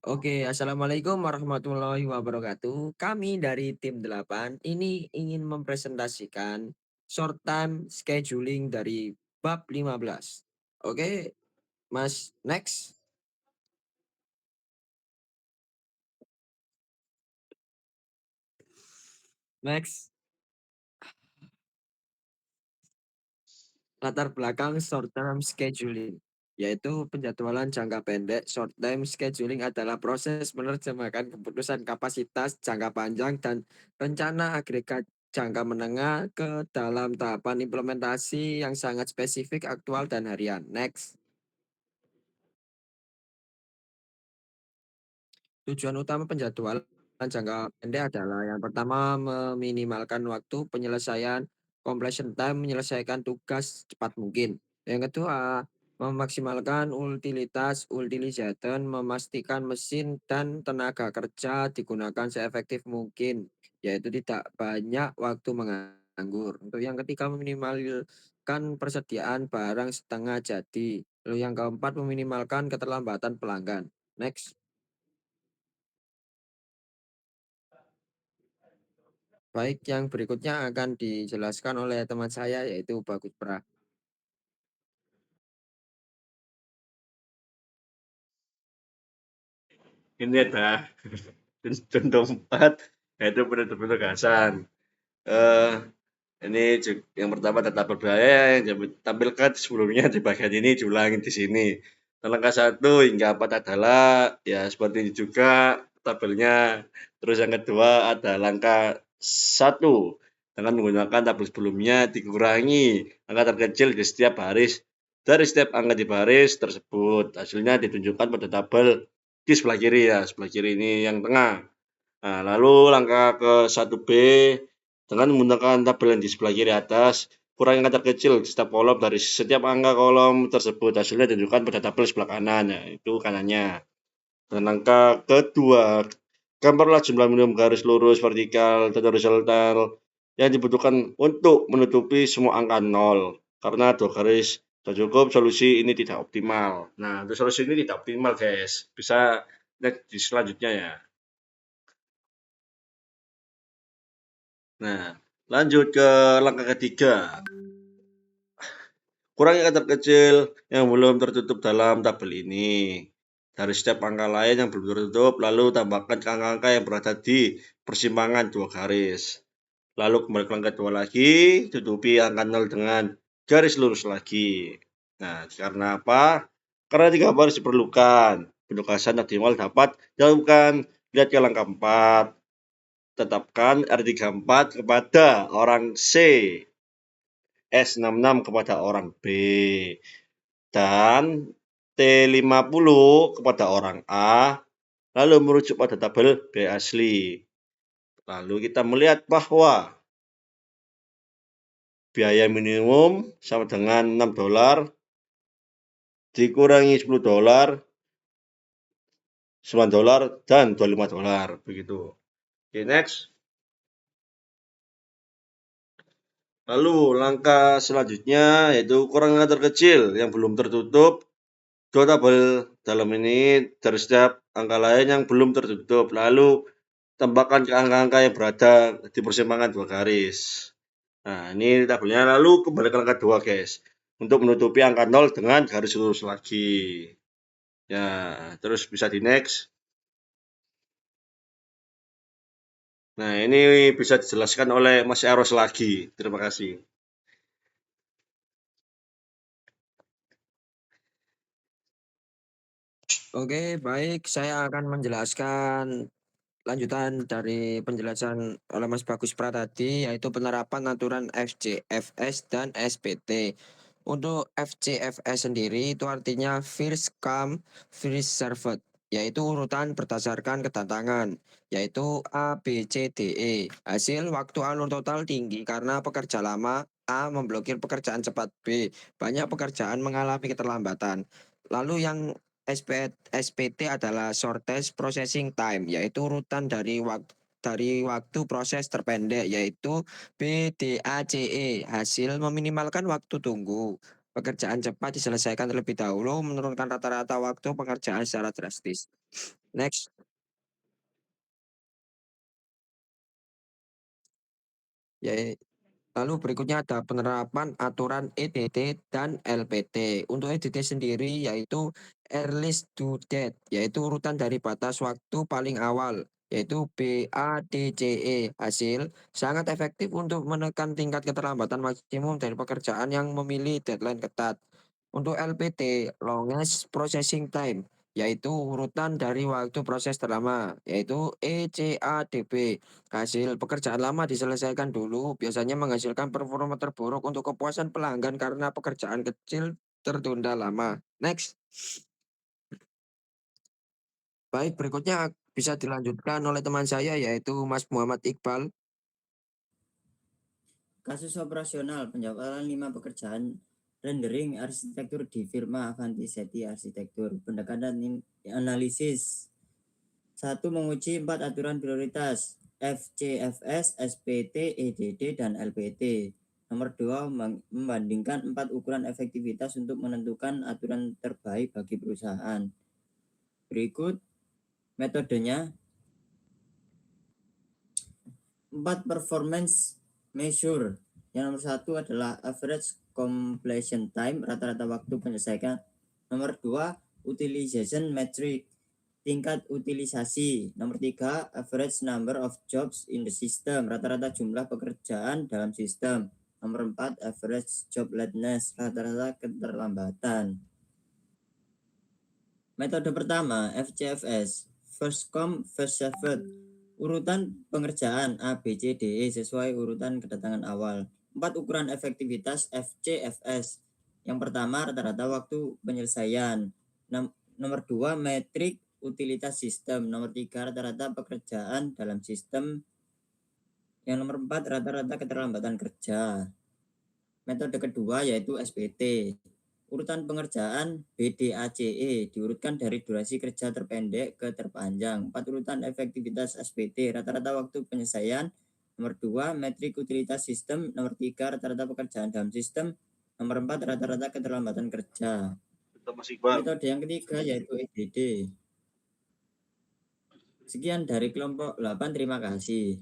Oke, assalamualaikum warahmatullahi wabarakatuh. Kami dari tim 8 ini ingin mempresentasikan short time scheduling dari bab 15. Oke, Mas, next. Next. Latar belakang short term scheduling, yaitu penjadwalan jangka pendek. Short term scheduling adalah proses menerjemahkan keputusan kapasitas jangka panjang dan rencana agregat jangka menengah ke dalam tahapan implementasi yang sangat spesifik, aktual, dan harian. Next. Tujuan utama penjadwalan jangka pendek adalah yang pertama meminimalkan waktu penyelesaian, completion time, menyelesaikan tugas cepat mungkin. Yang kedua, memaksimalkan utilitas utilization, memastikan mesin dan tenaga kerja digunakan seefektif mungkin, yaitu tidak banyak waktu menganggur. Untuk yang ketiga, meminimalkan persediaan barang setengah jadi. Lalu yang keempat, meminimalkan keterlambatan pelanggan. Next. Baik, yang berikutnya akan dijelaskan oleh teman saya yaitu Bagus Pra. Ini ada contoh 4, yaitu penugasan. Eh, ini yang pertama data berbahaya yang ditampilkan sebelumnya di bagian ini diulangi di sini. Dan langkah 1 hingga 4 adalah ya seperti ini juga tabelnya. Terus yang kedua ada langkah 1 dengan menggunakan tabel sebelumnya dikurangi angka terkecil di setiap baris dari setiap angka di baris tersebut. Hasilnya ditunjukkan pada tabel di sebelah kiri ya, sebelah kiri ini yang tengah. Nah, lalu langkah ke 1B dengan menggunakan tabel yang di sebelah kiri atas, kurangi angka terkecil di setiap kolom dari setiap angka kolom tersebut. Hasilnya ditunjukkan pada tabel sebelah kanan, ya, itu kanannya. Dan langkah kedua, gambarlah jumlah minimum garis lurus, vertikal, dan horizontal yang dibutuhkan untuk menutupi semua angka 0. Karena 2 garis sudah cukup, solusi ini tidak optimal. Nah, untuk solusi ini tidak optimal, guys. Bisa lihat di selanjutnya ya. Nah, lanjut ke langkah ketiga. Kurangi angka terkecil yang belum tertutup dalam tabel ini. Dari setiap angka lain yang belum tertutup, lalu tambahkan ke angka-angka yang berada di persimpangan 2 garis. Lalu kembali ke langkah 2 lagi, tutupi angka 0 dengan garis lurus lagi. Nah, karena apa? Karena 3 baris diperlukan. Penugasan optimal dapat dilakukan. Lihat ke langkah 4. Tetapkan R34 kepada orang C, S66 kepada orang B, dan T50 kepada orang A, lalu merujuk pada tabel B asli. Lalu kita melihat bahwa biaya minimum sama dengan $6 dikurangi $10, $9, dan $25. Begitu. Oke, next. Lalu langkah selanjutnya yaitu kurangi angka terkecil yang belum tertutup. Dua tabel dalam ini dari setiap angka lain yang belum tertutup. Lalu tambahkan ke angka-angka yang berada di persimpangan 2 garis. Nah, ini tabelnya. Lalu kembali ke angka 2, guys. Untuk menutupi angka 0 dengan garis lurus lagi. Ya, terus bisa di next. Nah, ini bisa dijelaskan oleh Mas Eros lagi. Terima kasih. Oke, baik, saya akan menjelaskan lanjutan dari penjelasan oleh Mas Bagus Pra tadi, yaitu penerapan aturan FCFS dan SPT. Untuk FCFS sendiri itu artinya first come, first served, yaitu urutan berdasarkan kedatangan, yaitu A, B, C, D, E. Hasil waktu alur total tinggi karena pekerja lama A memblokir pekerjaan cepat B. Banyak pekerjaan mengalami keterlambatan. Lalu yang SPT adalah shortest processing time, yaitu urutan dari waktu proses terpendek, yaitu BDACE, hasil meminimalkan waktu tunggu. Pekerjaan cepat diselesaikan terlebih dahulu, menurunkan rata-rata waktu pengerjaan secara drastis. Next. Ya, lalu berikutnya ada penerapan aturan EDT dan LPT. Untuk EDT sendiri yaitu earliest due date, yaitu urutan dari batas waktu paling awal, yaitu BADCE. Hasil sangat efektif untuk menekan tingkat keterlambatan maksimum dari pekerjaan yang memilih deadline ketat. Untuk LPT, longest processing time, yaitu urutan dari waktu proses terlama, yaitu ECADP. Hasil pekerjaan lama diselesaikan dulu, biasanya menghasilkan performa terburuk untuk kepuasan pelanggan karena pekerjaan kecil tertunda lama. Next. Baik, berikutnya bisa dilanjutkan oleh teman saya yaitu Mas Muhammad Iqbal. Kasus operasional penjabaran 5 pekerjaan rendering arsitektur di firma Avanti Seti Arsitektur. Pendekatan analisis. 1. Menguji 4 aturan prioritas FCFS, SPT, EDD, dan LPT. Nomor 2. Membandingkan 4 ukuran efektivitas untuk menentukan aturan terbaik bagi perusahaan. Berikut metodenya. 4 performance measure. Yang nomor 1 adalah average completion time, rata-rata waktu penyelesaian. Nomor 2, utilization metric, tingkat utilisasi. Nomor 3, average number of jobs in the system, rata-rata jumlah pekerjaan dalam sistem. Nomor 4, average job lateness, rata-rata keterlambatan. Metode pertama, FCFS, first come, first served. Urutan pengerjaan A, B, C, D, E sesuai urutan kedatangan awal. 4 ukuran efektivitas FCFS. Yang pertama, rata-rata waktu penyelesaian. Nomor 2, metrik utilitas sistem. Nomor 3, rata-rata pekerjaan dalam sistem. Yang nomor 4, rata-rata keterlambatan kerja. Metode kedua yaitu SPT. Urutan pengerjaan BDACE diurutkan dari durasi kerja terpendek ke terpanjang. 4 urutan efektivitas SPT, rata-rata waktu penyelesaian. Nomor 2, metrik utilitas sistem. Nomor 3, rata-rata pekerjaan dalam sistem. Nomor 4, rata-rata keterlambatan kerja. Metode yang ketiga yaitu EDD. Sekian dari kelompok 8, terima kasih.